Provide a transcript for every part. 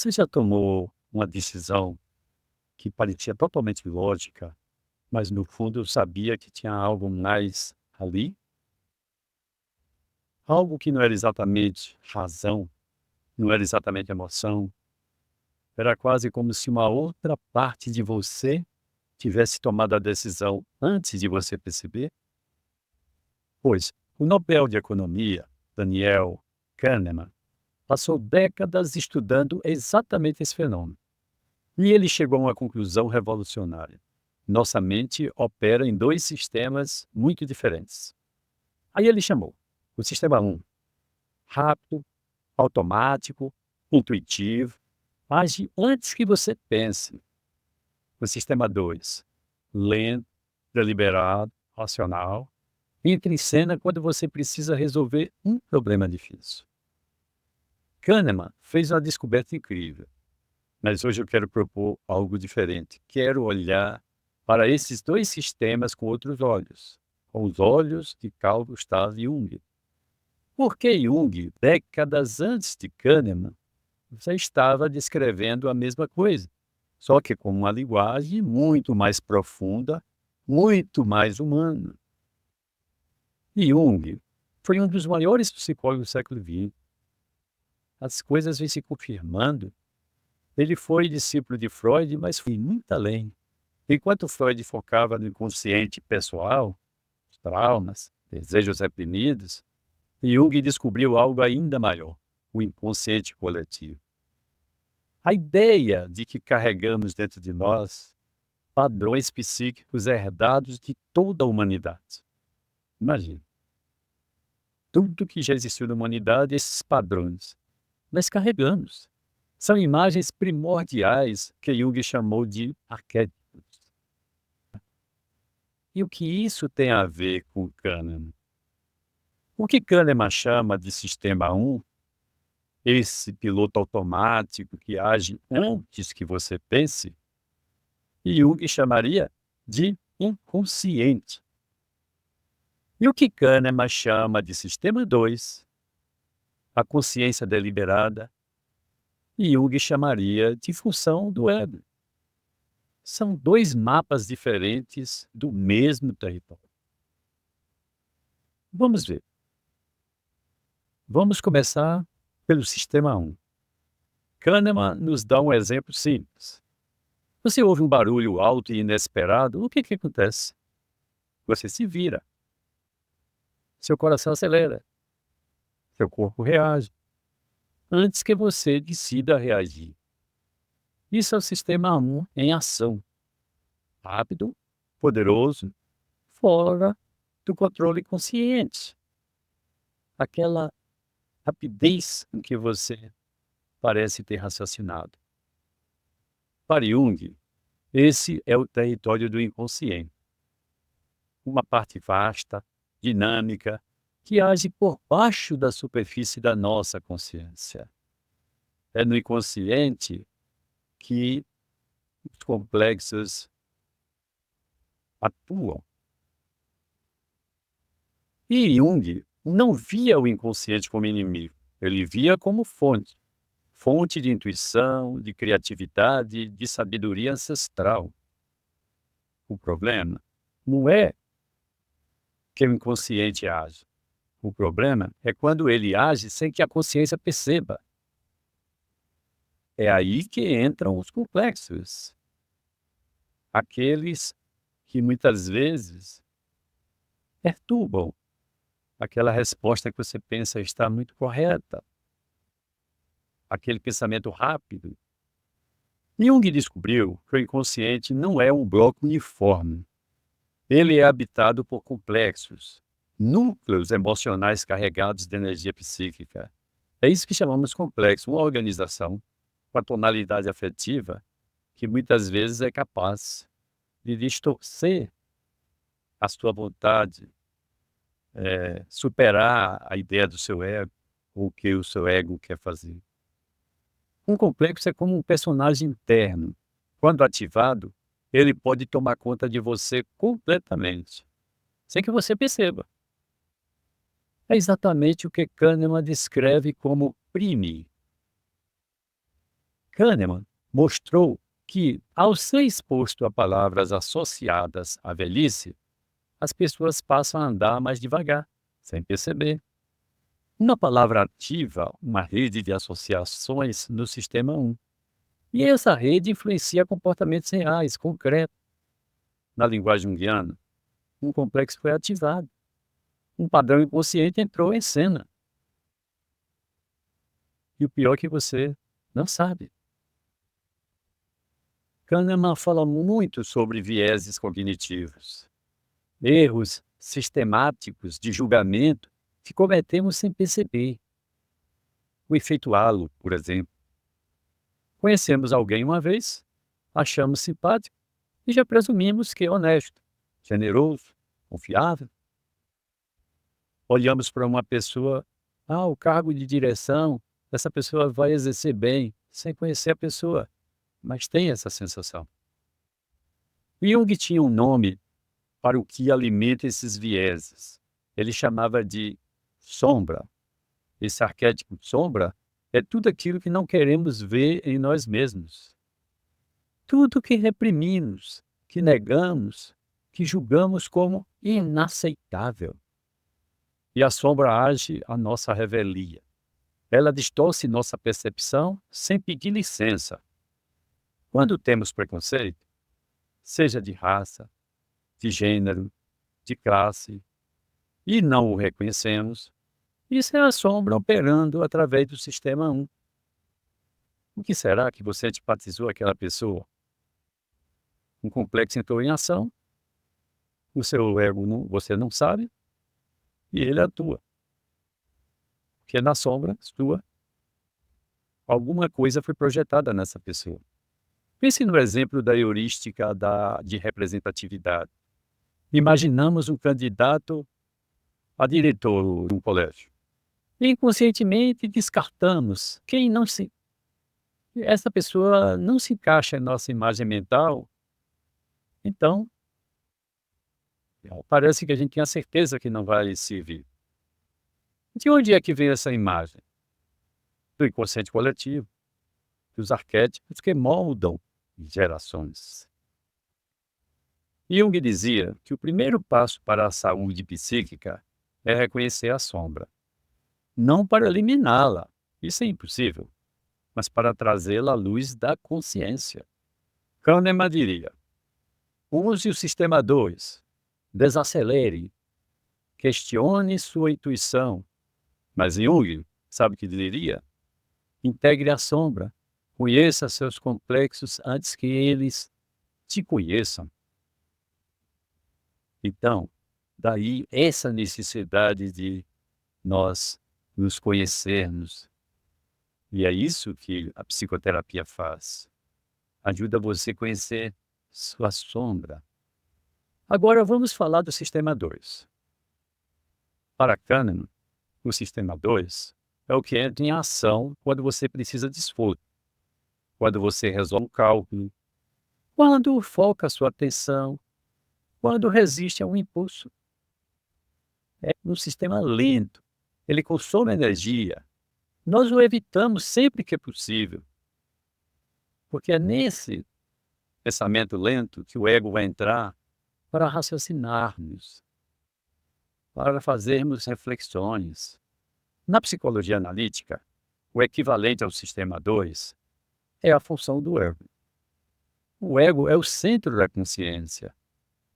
Você já tomou uma decisão que parecia totalmente lógica, mas no fundo sabia que tinha algo mais ali? Algo que não era exatamente razão, não era exatamente emoção, era quase como se uma outra parte de você tivesse tomado a decisão antes de você perceber? Pois, o Nobel de Economia, Daniel Kahneman, passou décadas estudando exatamente esse fenômeno. E ele chegou a uma conclusão revolucionária. Nossa mente opera em dois sistemas muito diferentes. Aí ele chamou o sistema um, rápido, automático, intuitivo, age antes que você pense. O sistema 2, lento, deliberado, racional, entra em cena quando você precisa resolver um problema difícil. Kahneman fez uma descoberta incrível. Mas hoje eu quero propor algo diferente. Quero olhar para esses dois sistemas com outros olhos, com os olhos de Carl Gustav Jung. Porque Jung, décadas antes de Kahneman, já estava descrevendo a mesma coisa, só que com uma linguagem muito mais profunda, muito mais humana. E Jung foi um dos maiores psicólogos do século XX. As coisas vêm se confirmando. Ele foi discípulo de Freud, mas foi muito além. Enquanto Freud focava no inconsciente pessoal, os traumas, desejos reprimidos, Jung descobriu algo ainda maior, o inconsciente coletivo. A ideia de que carregamos dentro de nós padrões psíquicos herdados de toda a humanidade. Imagina, tudo que já existiu na humanidade, esses padrões, nós carregamos. São imagens primordiais que Jung chamou de arquétipos. E o que isso tem a ver com Kahneman? O que Kahneman chama de sistema um, esse piloto automático que age antes que você pense, e Jung chamaria de inconsciente. E o que Kahneman chama de sistema 2, a consciência deliberada, e Jung chamaria de função do ego. São dois mapas diferentes do mesmo território. Vamos ver. Vamos começar pelo sistema um. Kahneman nos dá um exemplo simples. Você ouve um barulho alto e inesperado, o que acontece? Você se vira, seu coração acelera, seu corpo reage, antes que você decida reagir. Isso é o sistema um em ação, rápido, poderoso, fora do controle consciente. Aquela rapidez em que você parece ter raciocinado. Para Jung, esse é o território do inconsciente. Uma parte vasta, dinâmica, que age por baixo da superfície da nossa consciência. É no inconsciente que os complexos atuam. E Jung não via o inconsciente como inimigo, ele via como fonte. Fonte de intuição, de criatividade, de sabedoria ancestral. O problema não é que o inconsciente age. O problema é quando ele age sem que a consciência perceba. É aí que entram os complexos. Aqueles que muitas vezes perturbam aquela resposta que você pensa estar muito correta. Aquele pensamento rápido. Jung descobriu que o inconsciente não é um bloco uniforme. Ele é habitado por complexos, núcleos emocionais carregados de energia psíquica. É isso que chamamos complexo, uma organização com a tonalidade afetiva que muitas vezes é capaz de distorcer a sua vontade, superar a ideia do seu ego, ou o que o seu ego quer fazer. Um complexo é como um personagem interno. Quando ativado, ele pode tomar conta de você completamente, sem que você perceba. É exatamente o que Kahneman descreve como PRIME. Kahneman mostrou que, ao ser exposto a palavras associadas à velhice, as pessoas passam a andar mais devagar, sem perceber. Uma palavra ativa uma rede de associações no sistema 1. E essa rede influencia comportamentos reais, concretos. Na linguagem junguiana, um complexo foi ativado. Um padrão inconsciente entrou em cena. E o pior é que você não sabe. Kahneman fala muito sobre vieses cognitivos, erros sistemáticos de julgamento que cometemos sem perceber. O efeito halo, por exemplo. Conhecemos alguém uma vez, achamos simpático e já presumimos que é honesto, generoso, confiável. Olhamos para uma pessoa, o cargo de direção, essa pessoa vai exercer bem, sem conhecer a pessoa, mas tem essa sensação. Jung tinha um nome para o que alimenta esses vieses. Ele chamava de sombra. Esse arquétipo de sombra é tudo aquilo que não queremos ver em nós mesmos. Tudo que reprimimos, que negamos, que julgamos como inaceitável. E a sombra age à nossa revelia. Ela distorce nossa percepção sem pedir licença. Quando temos preconceito, seja de raça, de gênero, de classe, e não o reconhecemos, isso é a sombra operando através do sistema 1. O que será que você antipatizou aquela pessoa? Um complexo entrou em ação, o seu ego você não sabe, e ele atua. Porque na sombra sua, alguma coisa foi projetada nessa pessoa. Pense no exemplo da heurística de representatividade. Imaginamos um candidato a diretor de um colégio. Inconscientemente descartamos quem não se... Essa pessoa não se encaixa em nossa imagem mental, então parece que a gente tem a certeza que não vai servir. De onde é que vem essa imagem? Do inconsciente coletivo, dos arquétipos que moldam gerações. Jung dizia que o primeiro passo para a saúde psíquica é reconhecer a sombra. Não para eliminá-la, isso é impossível, mas para trazê-la à luz da consciência. Kahneman diria: use o sistema 2, desacelere, questione sua intuição. Mas Jung, sabe o que diria? Integre a sombra, conheça seus complexos antes que eles te conheçam. Então, daí essa necessidade de nós nos conhecermos. E é isso que a psicoterapia faz. Ajuda você a conhecer sua sombra. Agora vamos falar do sistema 2. Para Kahneman, o sistema 2 é o que entra em ação quando você precisa de esforço, quando você resolve um cálculo, quando foca a sua atenção, quando resiste a um impulso. É um sistema lento, ele consome energia. Nós o evitamos sempre que é possível, porque é nesse pensamento lento que o ego vai entrar para raciocinarmos, para fazermos reflexões. Na psicologia analítica, o equivalente ao sistema 2 é a função do ego. O ego é o centro da consciência.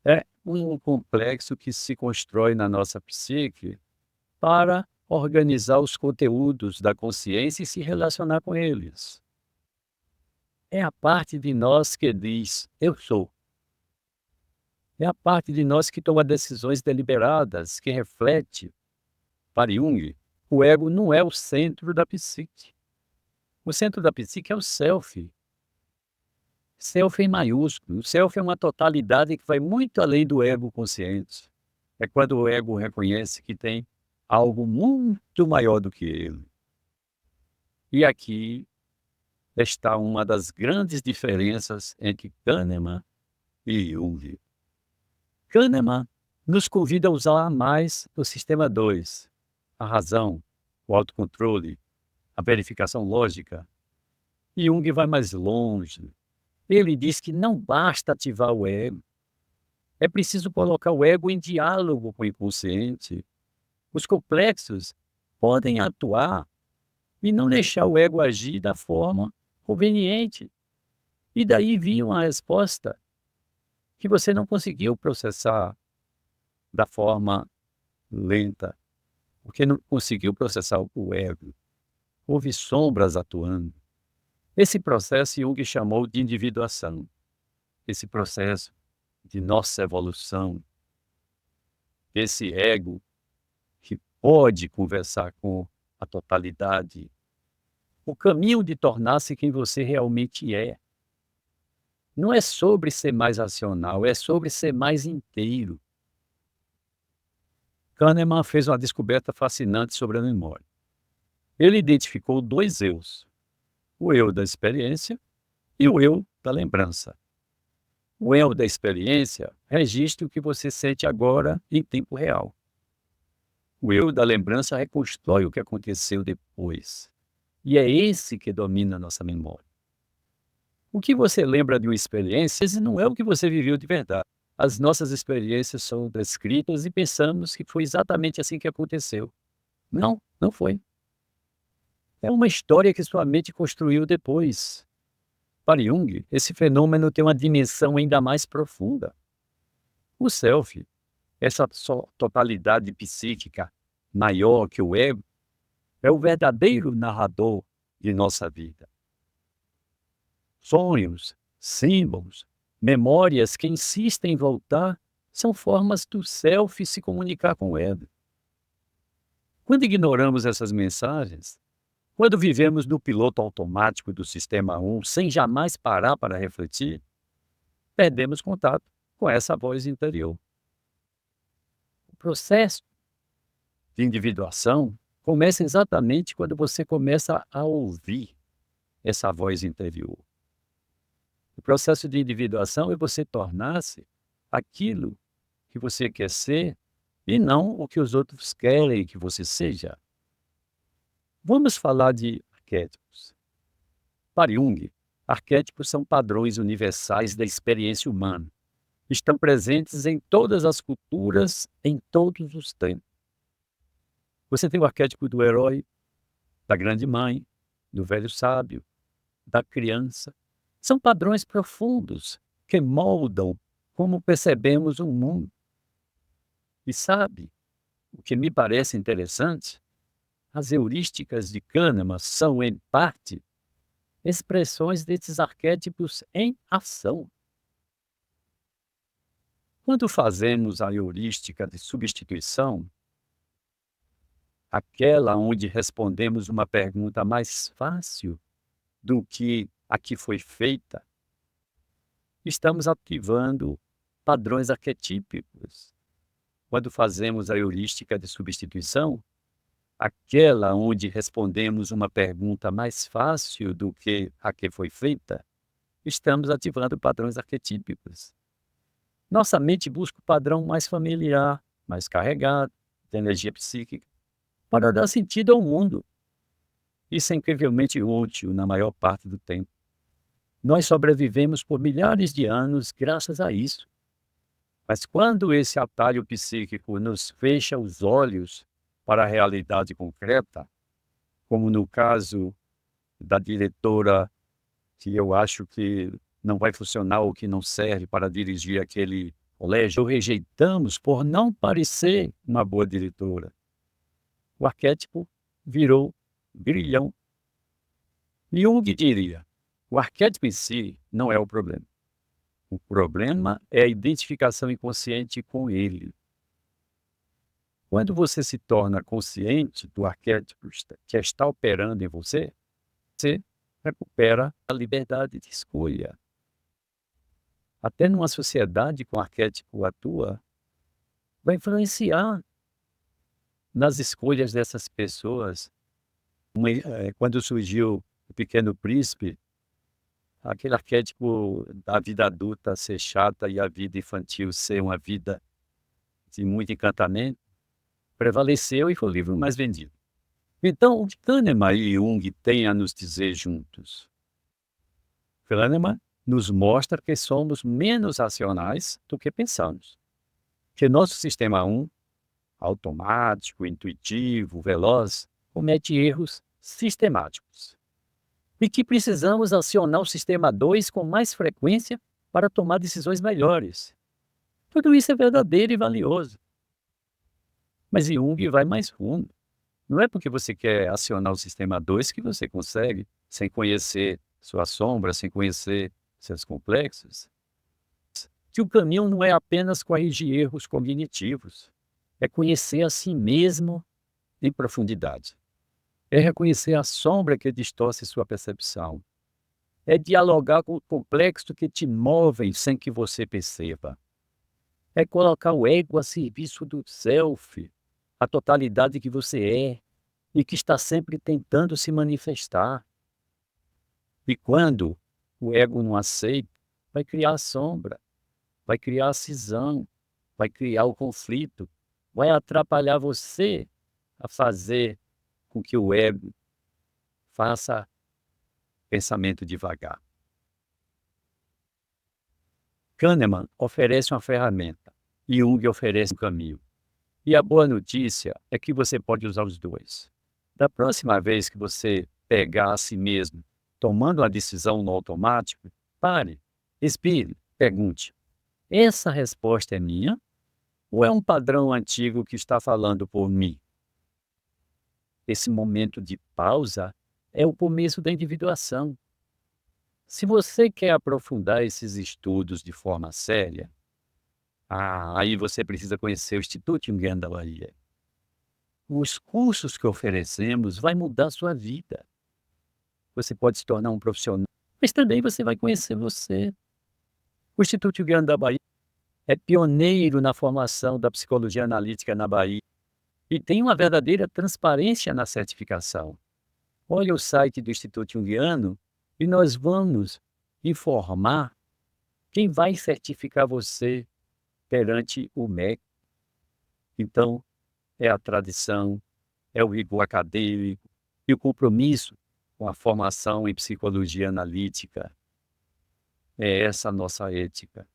É um complexo que se constrói na nossa psique para organizar os conteúdos da consciência e se relacionar com eles. É a parte de nós que diz, eu sou. É a parte de nós que toma decisões deliberadas, que reflete. Para Jung, o ego não é o centro da psique. O centro da psique é o self. Self em maiúsculo. O self é uma totalidade que vai muito além do ego consciente. É quando o ego reconhece que tem algo muito maior do que ele. E aqui está uma das grandes diferenças entre Kahneman e Jung. Kahneman nos convida a usar mais o sistema 2, a razão, o autocontrole, a verificação lógica. Jung vai mais longe. Ele diz que não basta ativar o ego, é preciso colocar o ego em diálogo com o inconsciente. Os complexos podem atuar e não deixar o ego agir da forma conveniente. E daí vinha uma resposta que você não conseguiu processar da forma lenta, porque não conseguiu processar o ego. Houve sombras atuando. Esse processo Jung chamou de individuação. Esse processo de nossa evolução, esse ego que pode conversar com a totalidade, o caminho de tornar-se quem você realmente é. Não é sobre ser mais racional, é sobre ser mais inteiro. Kahneman fez uma descoberta fascinante sobre a memória. Ele identificou dois eus, o eu da experiência e o eu da lembrança. O eu da experiência registra o que você sente agora em tempo real. O eu da lembrança reconstrói o que aconteceu depois. E é esse que domina a nossa memória. O que você lembra de uma experiência esse não é o que você viveu de verdade. As nossas experiências são descritas e pensamos que foi exatamente assim que aconteceu. Não, não foi. É uma história que sua mente construiu depois. Para Jung, esse fenômeno tem uma dimensão ainda mais profunda. O self, essa totalidade psíquica maior que o ego, é o verdadeiro narrador de nossa vida. Sonhos, símbolos, memórias que insistem em voltar são formas do self se comunicar com o ego. Quando ignoramos essas mensagens, quando vivemos no piloto automático do sistema 1 sem jamais parar para refletir, perdemos contato com essa voz interior. O processo de individuação começa exatamente quando você começa a ouvir essa voz interior. O processo de individuação é você tornar-se aquilo que você quer ser e não o que os outros querem que você seja. Vamos falar de arquétipos. Para Jung, arquétipos são padrões universais da experiência humana. Estão presentes em todas as culturas, em todos os tempos. Você tem o arquétipo do herói, da grande mãe, do velho sábio, da criança. São padrões profundos que moldam como percebemos o mundo. E sabe o que me parece interessante? As heurísticas de Kahneman são, em parte, expressões desses arquétipos em ação. Quando fazemos a heurística de substituição, aquela onde respondemos uma pergunta mais fácil do que a que foi feita, estamos ativando padrões arquetípicos. Quando fazemos a heurística de substituição, aquela onde respondemos uma pergunta mais fácil do que a que foi feita, estamos ativando padrões arquetípicos. Nossa mente busca o padrão mais familiar, mais carregado, de energia psíquica, para dar sentido ao mundo. Isso é incrivelmente útil na maior parte do tempo. Nós sobrevivemos por milhares de anos graças a isso. Mas quando esse atalho psíquico nos fecha os olhos para a realidade concreta, como no caso da diretora, que eu acho que não vai funcionar ou que não serve para dirigir aquele colégio, rejeitamos por não parecer uma boa diretora. O arquétipo virou grilhão. Jung diria, o arquétipo em si não é o problema. O problema é a identificação inconsciente com ele. Quando você se torna consciente do arquétipo que está operando em você, você recupera a liberdade de escolha. Até numa sociedade com arquétipo atua, vai influenciar nas escolhas dessas pessoas. Quando surgiu o Pequeno Príncipe, aquele arquétipo da vida adulta ser chata e a vida infantil ser uma vida de muito encantamento, prevaleceu e foi o livro mais vendido. Então, o que Kahneman e Jung têm a nos dizer juntos? Kahneman nos mostra que somos menos racionais do que pensamos. Que nosso sistema 1, automático, intuitivo, veloz, comete erros sistemáticos. E que precisamos acionar o sistema 2 com mais frequência para tomar decisões melhores. Tudo isso é verdadeiro e valioso. Mas Jung vai mais fundo. Não é porque você quer acionar o sistema 2 que você consegue, sem conhecer sua sombra, sem conhecer seus complexos. Que o caminho não é apenas corrigir erros cognitivos, é conhecer a si mesmo em profundidade. É reconhecer a sombra que distorce sua percepção. É dialogar com o complexo que te move sem que você perceba. É colocar o ego a serviço do self, a totalidade que você é e que está sempre tentando se manifestar. E quando o ego não aceita, vai criar a sombra, vai criar a cisão, vai criar o conflito, vai atrapalhar você a fazer com que o ego faça pensamento devagar. Kahneman oferece uma ferramenta, Jung oferece um caminho. E a boa notícia é que você pode usar os dois. Da próxima vez que você pegar a si mesmo tomando uma decisão no automático, pare, respire, pergunte: essa resposta é minha ou é um padrão antigo que está falando por mim? Esse momento de pausa é o começo da individuação. Se você quer aprofundar esses estudos de forma séria, aí você precisa conhecer o Instituto Jungiano da Bahia. Os cursos que oferecemos vai mudar a sua vida. Você pode se tornar um profissional, mas também você vai conhecer você. O Instituto Jungiano da Bahia é pioneiro na formação da psicologia analítica na Bahia e tem uma verdadeira transparência na certificação. Olha o site do Instituto Jungiano e nós vamos informar quem vai certificar você perante o MEC. Então, é a tradição, é o rigor acadêmico e o compromisso com a formação em psicologia analítica. É essa a nossa ética.